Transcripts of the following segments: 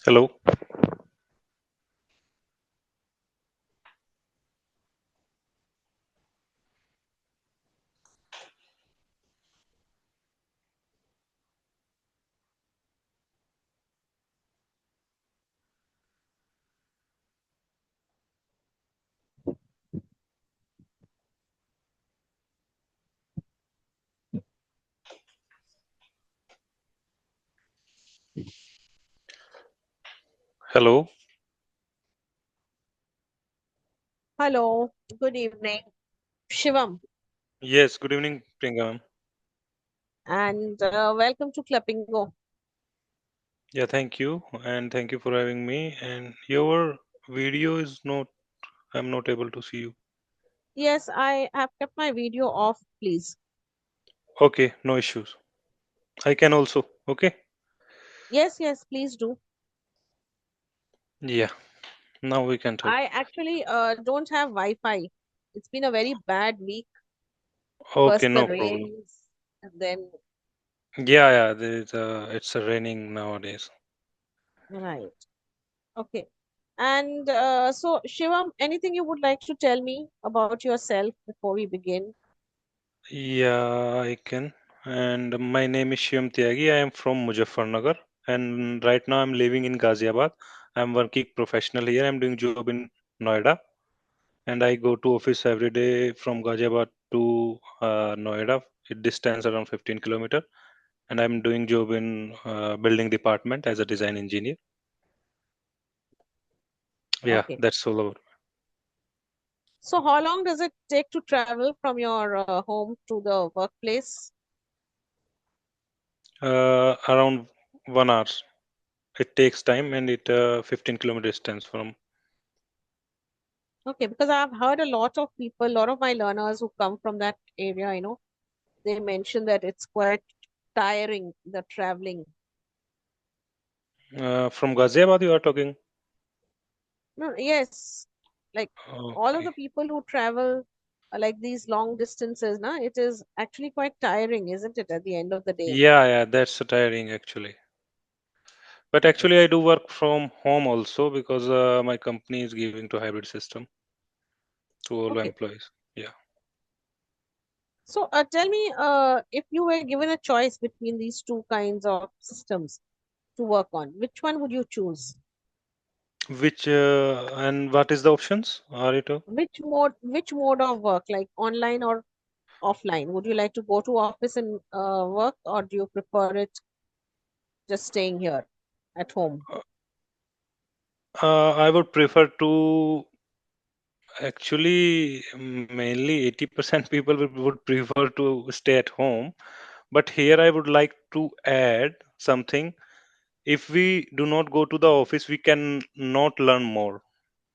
Hello. Hello. Hello, good evening, Shivam, Yes, good evening, Priyanka ma'am. and welcome to Clappingo. Yeah, thank you. And thank you for having me. And your video is not, I'm not able to see you. Yes, I have kept my video off, please. Okay, no issues. I can also. Okay. Yes, yes, please do. Yeah, now we can talk. I actually don't have Wi-Fi. It's been a very bad week. Okay, First the no problem. rains, and then Yeah, it's a raining nowadays. right. Okay. And so, Shivam, anything you would like to tell me about yourself before we begin? Yeah, I can. And my name is Shivam Tyagi. I am from Muzaffarnagar. And right now I'm living in Ghaziabad. I'm working professional here. I'm doing job in Noida. And I go to office every day from Ghaziabad to Noida. It distance around 15 kilometer, and I'm doing job in building department as a design engineer. Yeah, Okay. that's all over. So, how long does it take to travel from your home to the workplace? Around 1 hour. It takes time, and it 15-kilometer distance from. Okay, because I've heard a lot of people, a lot of my learners who come from that area, they mention that it's quite tiring, the traveling. From Ghaziabad, you are talking. No, yes, like all of Okay. the people who travel like these long distances, it is actually quite tiring, isn't it, at the end of the day? Yeah, that's tiring actually. But actually, I Yes. do work from home also because my company is giving to hybrid system to all Okay. employees. Yeah. So tell me, if you were given a choice between these two kinds of systems to work on, which one would you choose? Which and what is the options? Are it? Which mode of work, like online or offline? Would you like to go to office and work, or do you prefer it just staying here at home? I would prefer to actually mainly 80% people would prefer to stay at home. But here I would like to add something. If we do not go to the office, we can not learn more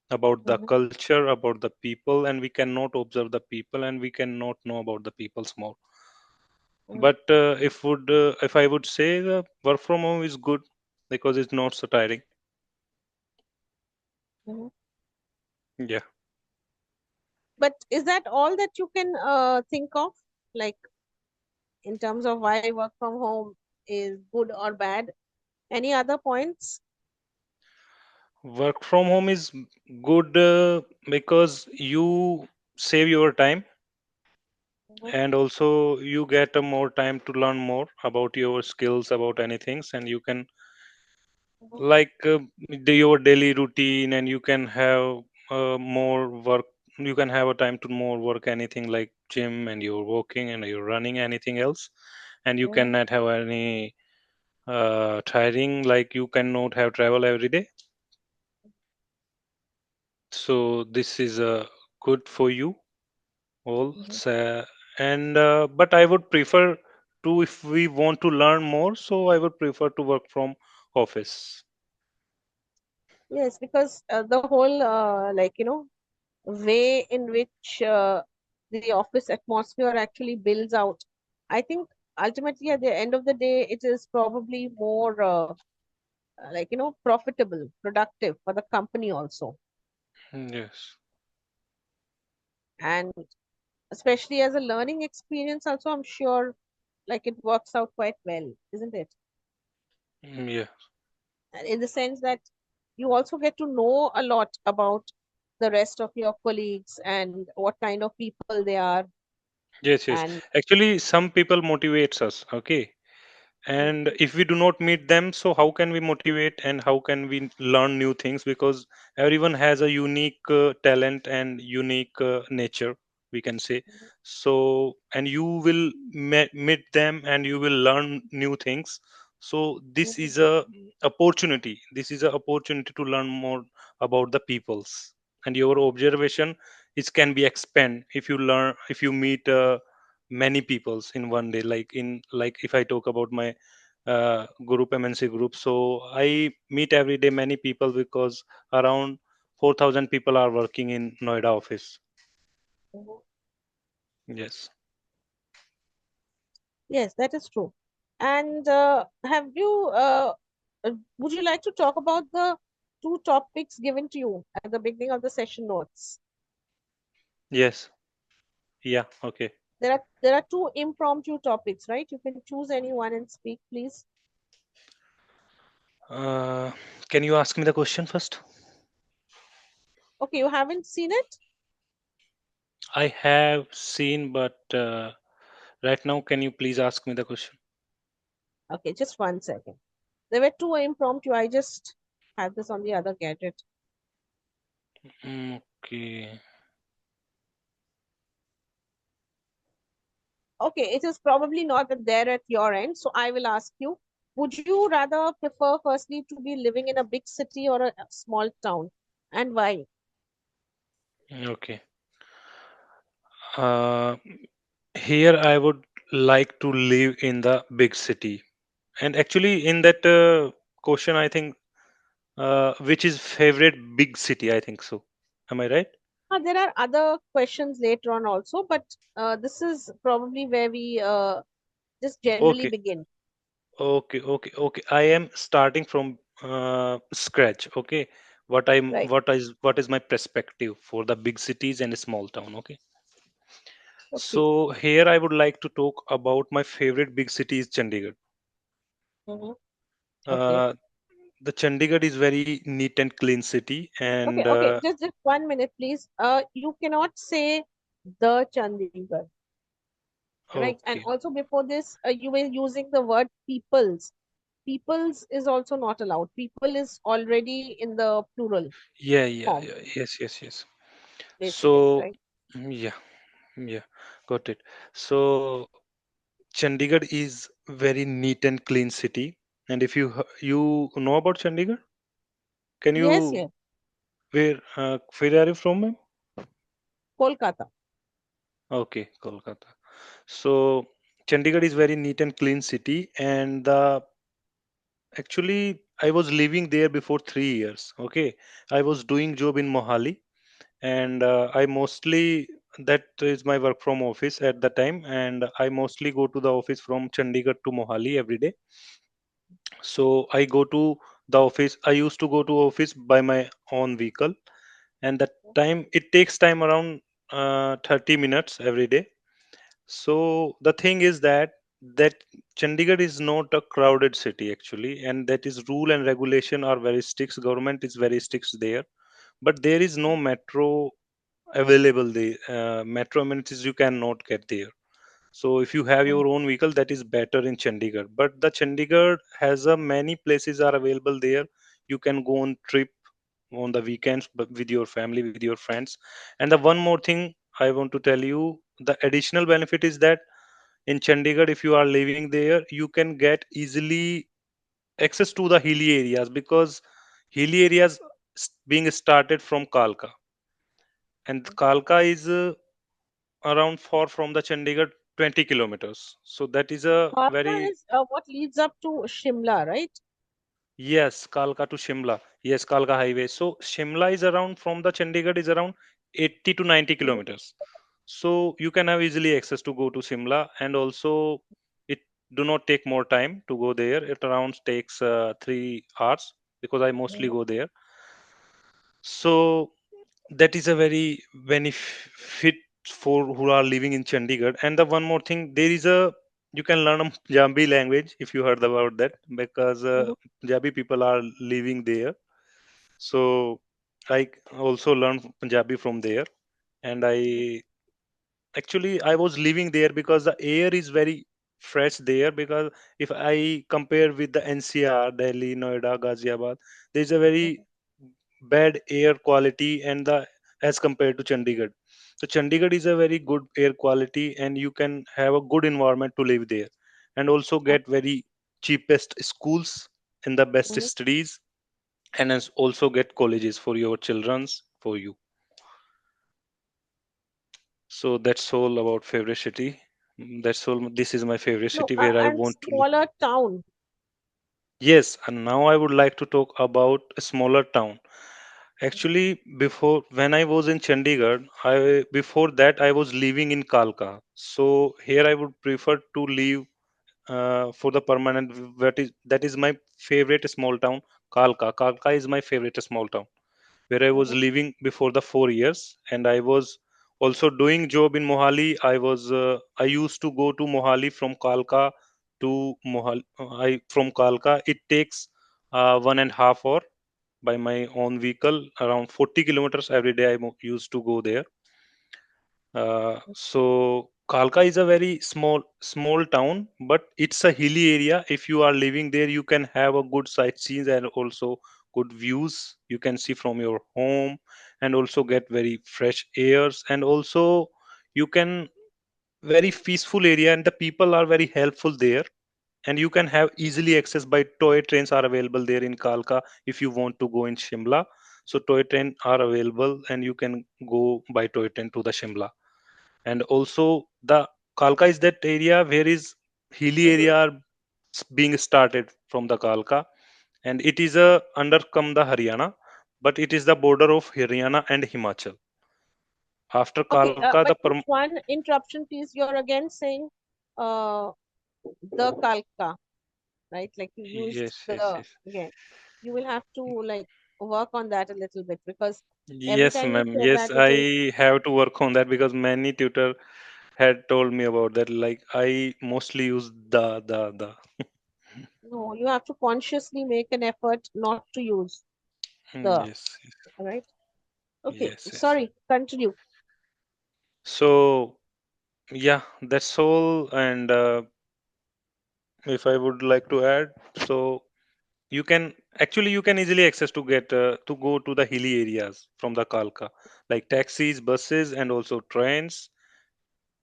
about the Mhm, culture, about the people, and we cannot observe the people, and we cannot know about the peoples more. mhm, But if I would say the work from home is good because it's not so tiring. mhm. Yeah. But is that all that you can think of, like in terms of why work from home is good or bad? Any other points? Work from home is good because you save your time, Mhm, and also you get a more time to learn more about your skills about anything, and you can mhm, like your daily routine, and you can have more work. You can have a time to more work anything like gym, and you're walking and you're running anything else, and you mhm, cannot have any tiring like you cannot have travel every day. So this is good for you all. mhm. And but I would prefer to, if we want to learn more, so I would prefer to work from office. Yes, because the whole way in which the office atmosphere actually builds out, I think ultimately at the end of the day, it is probably more profitable, productive for the company also. Yes. And especially as a learning experience, also, I'm sure like it works out quite well, isn't it? Yeah. in the sense that you also get to know a lot about the rest of your colleagues and what kind of people they are. Yes, yes. And Actually, some people motivates us. Okay. Mhm, And if we do not meet them, so how can we motivate and how can we learn new things? Because everyone has a unique talent and unique nature, we can say. mhm, So, and you will meet them and you will learn new things. So this mhm, is a opportunity. This is a opportunity to learn more about the peoples, and your observation is can be expand if you learn, if you meet many peoples in one day. Like in, like if I talk about my group, MNC group, so I meet every day many people because around 4,000 people are working in Noida office. mhm. Yes. Yes, that is true. And have you, would you like to talk about the two topics given to you at the beginning of the session notes? Yes. Yeah. Okay. There are two impromptu topics, right? You can choose any one and speak, please. uh, can you ask me the question first? Okay, you haven't seen it? I have seen, but right now can you please ask me the question? Okay, just 1 second. There were two impromptu. I just had this on the other gadget. Okay. Okay, it is probably not there at your end, so I will ask you, would you rather prefer firstly to be living in a big city or a small town, and why? Okay. uh, Here I would like to live in the big city. And actually, in that question, I think which is favorite big city? I think so. Am I right? There are other questions later on also, but this is probably where we just generally Okay, begin, okay. I am starting from scratch. Okay, right? what is my perspective for the big cities and small town? Okay, Okay. so here I would like to talk about my favorite big city is Chandigarh. Hmm. Okay. Uh, the Chandigarh is very neat and clean city, Okay. and Okay. Just 1 minute, please. You cannot say the Chandigarh, right? And okay. also before this, you were using the word peoples. Peoples is also not allowed. People is already in the plural form, Yes. basically, So, right? yeah, yeah, got it. So, Chandigarh is very neat and clean city. And if you know about Chandigarh, can Yes, you yes. where are you from, ma'am? Kolkata. Okay, Kolkata. So, Chandigarh is very neat and clean city, and actually I was living there before 3 years. Okay, I was doing job in Mohali, and I mostly, that is my work from office at the time, and I mostly go to the office from Chandigarh to Mohali every day. So I go to the office, I used to go to office by my own vehicle, and that time it takes time around 30 minutes every day. So the thing is that Chandigarh is not a crowded city actually, and that is rule and regulation are very strict, government is very strict there. But there is no metro available there. Metro amenities you cannot get there. So if you have Mhm. your own vehicle, that is better in Chandigarh. But the Chandigarh has a many places are available there. You can go on trip on the weekends, but with your family, with your friends. And the one more thing I want to tell you, the additional benefit is that in Chandigarh, if you are living there, you can get easily access to the hilly areas, because hilly areas being started from Kalka, and Kalka is around far from the Chandigarh, 20 kilometers. So that is a Kalka very, is what leads up to Shimla, right? yes, Kalka to Shimla. Yes, Kalka highway. So Shimla is around from the Chandigarh is around 80 to 90 Mhm. kilometers. So you can have easily access to go to Shimla, and also it do not take more time to go there. It around takes 3 hours because I mostly Mhm. go there. So that is a very benefit for who are living in Chandigarh. And the one more thing, there is a you can learn a Punjabi language if you heard about that, because Mhm. Punjabi people are living there. So I also learned Punjabi from there, and Mhm. I was living there because the air is very fresh there. Because if I compare with the NCR, Delhi, Noida, Ghaziabad, there is a very Mhm. bad air quality and the as compared to Chandigarh. So Chandigarh is a very good air quality, and you can have a good environment to live there, and also get Okay. very cheapest schools in the best Mhm. studies, and also get colleges for your children's for you. So that's all about favorite city. That's all. This is my favorite No, city where I and want to live. smaller town. Yes, and now I would like to talk about a smaller town. Mhm. Actually, before when I was in Chandigarh, I before that I was living in Kalka. So here I would prefer to live for the permanent. That is my favorite small town, Kalka. Kalka is my favorite small town where I was Mhm. living before the 4 years, and I was also doing job in Mohali. I used to go to Mohali from Kalka to Mohali. I from Kalka it takes 1.5 hour by my own vehicle, around 40 kilometers every day. Used to go there. So Kalka is a very small town, but it's a hilly area. If you are living there, you can have a good sightseeing and also good views you can see from your home, and also get very fresh airs, and also you can very peaceful area, and the people are very helpful there, and you can have easily access by toy trains are available there in Kalka if you want to go in Shimla. So toy train are available, and you can go by toy train to the Shimla. And also the Kalka is that area where is hilly area are being started from the Kalka, and it is a undercome the Haryana, but it is the border of Haryana and Himachal. After Okay, Kalka, but just one interruption, please. You're again saying uh, the Kalka, right? Like you used yes, yes, the yes, again. You will have to like work on that a little bit because every yes, time you ma'am. say Yes, that, it is I have to work on that because many tutor had told me about that. Like I mostly use the. no. You have to consciously make an effort not to use the, Yes, right? Okay, yes, yes. sorry. Continue. So yeah, that's all. And if I would like to add, so you can you can easily access to get to go to the hilly areas from the Kalka, like taxis, buses, and also trains,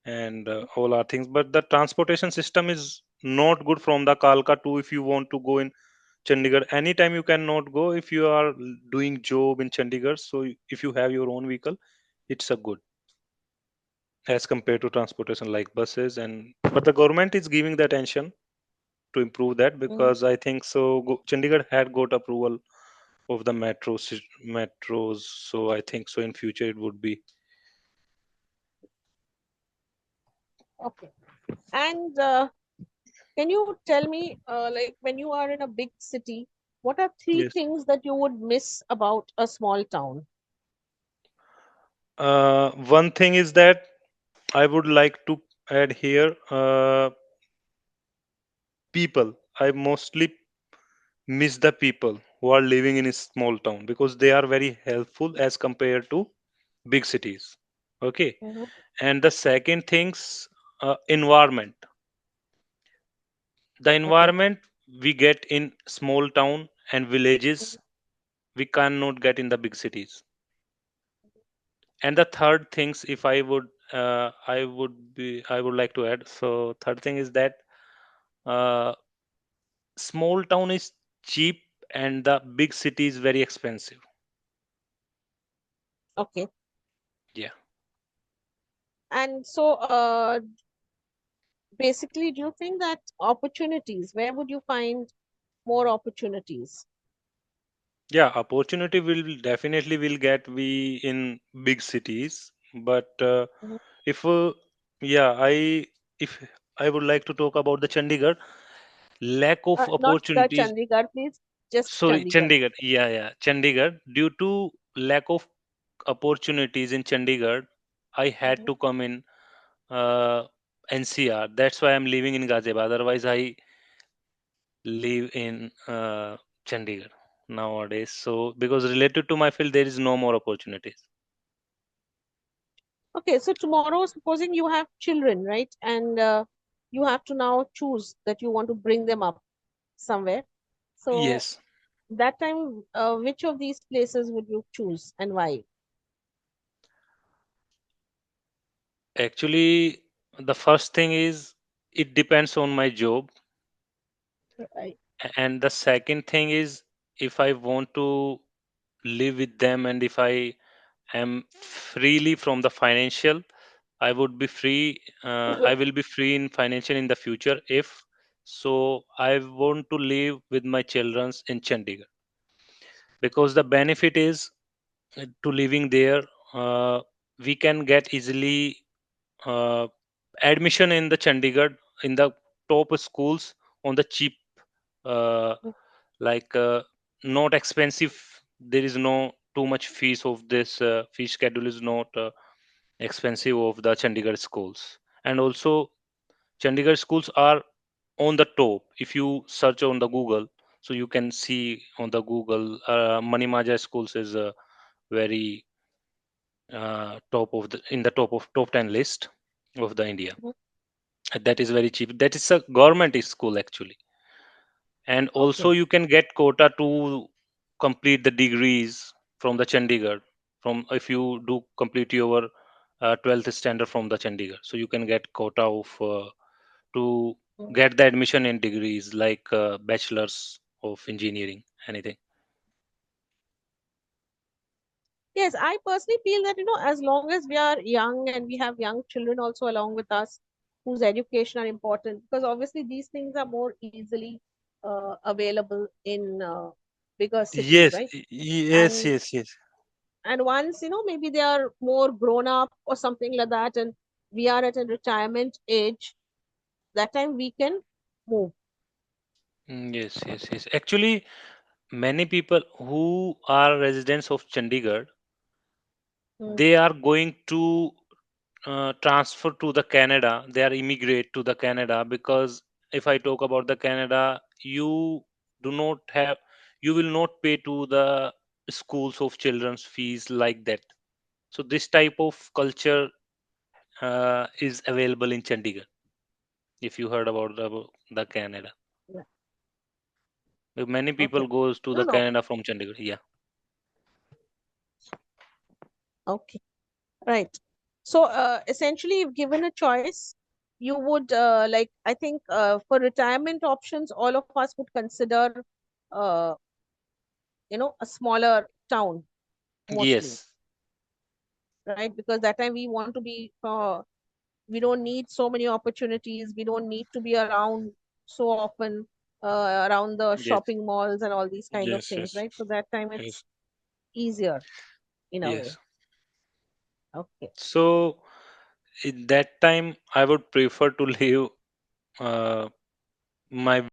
and all are things. But the transportation system is not good from the Kalka to if you want to go in Chandigarh. Anytime you cannot go if you are doing job in Chandigarh. So if you have your own vehicle, it's a good as compared to transportation like buses. And but the government is giving the attention to improve that, Mhm. because I think so. Chandigarh had got approval of the metros, so I think so in future it would be. Okay. And can you tell me, like, when you are in a big city, what are three Yes. things that you would miss about a small town? One thing is that I would like to add here, people. I mostly miss the people who are living in a small town because they are very helpful as compared to big cities. Okay. Mhm. And the second things, environment. The Okay. environment we get in small town and villages, we cannot get in the big cities. And the third things, if I would I would like to add, so third thing is that uh, small town is cheap and the big city is very expensive. Okay. Yeah. And so, basically, do you think that opportunities, where would you find more opportunities? Yeah, opportunity will definitely will get we in big cities, but Mhm. if yeah I if I would like to talk about the Chandigarh lack of Not the opportunities. Chandigarh, please. Just Sorry, Chandigarh. Chandigarh. Yeah, Chandigarh. Due to lack of opportunities in Chandigarh, I had Mhm. to come in uh, NCR. That's why I'm living in Ghaziabad. Otherwise, I live in Chandigarh nowadays. So because related to my field, there is no more opportunities. Okay, so tomorrow, supposing you have children, right? And you have to now choose that you want to bring them up somewhere. So Yes, that time, which of these places would you choose and why? actually, the first thing is it depends on my job, Right. and the second thing is if I want to live with them and if I am freely from the financial, I would be free. I will be free in financial in the future if so. I want to live with my childrens in Chandigarh because the benefit is to living there. We can get easily uh, admission in the Chandigarh in the top schools on the cheap, uh, like not expensive. There is no too much fees of this. Fee schedule is not expensive of the Chandigarh schools, and also Chandigarh schools are on the top. If you search on the Google, so you can see on the Google, Manimaja schools is very top of the in the top of top 10 list of the India. Mhm. That is very cheap. That is a government school actually, and also Okay. you can get quota to complete the degrees from the Chandigarh. From if you do complete your 12th standard from the Chandigarh, so you can get quota of to Mm. get the admission in degrees like bachelors of engineering, anything. Yes, I personally feel that, as long as we are young and we have young children also along with us, whose education are important, because obviously these things are more easily available in bigger cities, Yes, right? yes, And yes, yes. and once, maybe they are more grown up or something like that, and we are at a retirement age, that time we can move. Yes, yes, yes. Actually, many people who are residents of Chandigarh, Mm. they are going to transfer to the Canada. They are immigrate to the Canada because if I talk about the Canada, you do not have, you will not pay to the schools of children's fees like that. So this type of culture is available in Chandigarh. If you heard about the Canada, Yeah. many Okay. people goes to No, the no. Canada from Chandigarh. Yeah. Okay. Right. So, essentially, if given a choice, you would like, I think for retirement options, all of us would consider, uh, a smaller town mostly, Yes. right? Because that time we want to be, we don't need so many opportunities. We don't need to be around so often, around the Yes. shopping malls and all these kind of Yes. things, Yes. right? So that time it's Yes. easier in a way. Yes. Okay. So in that time, I would prefer to live uh, my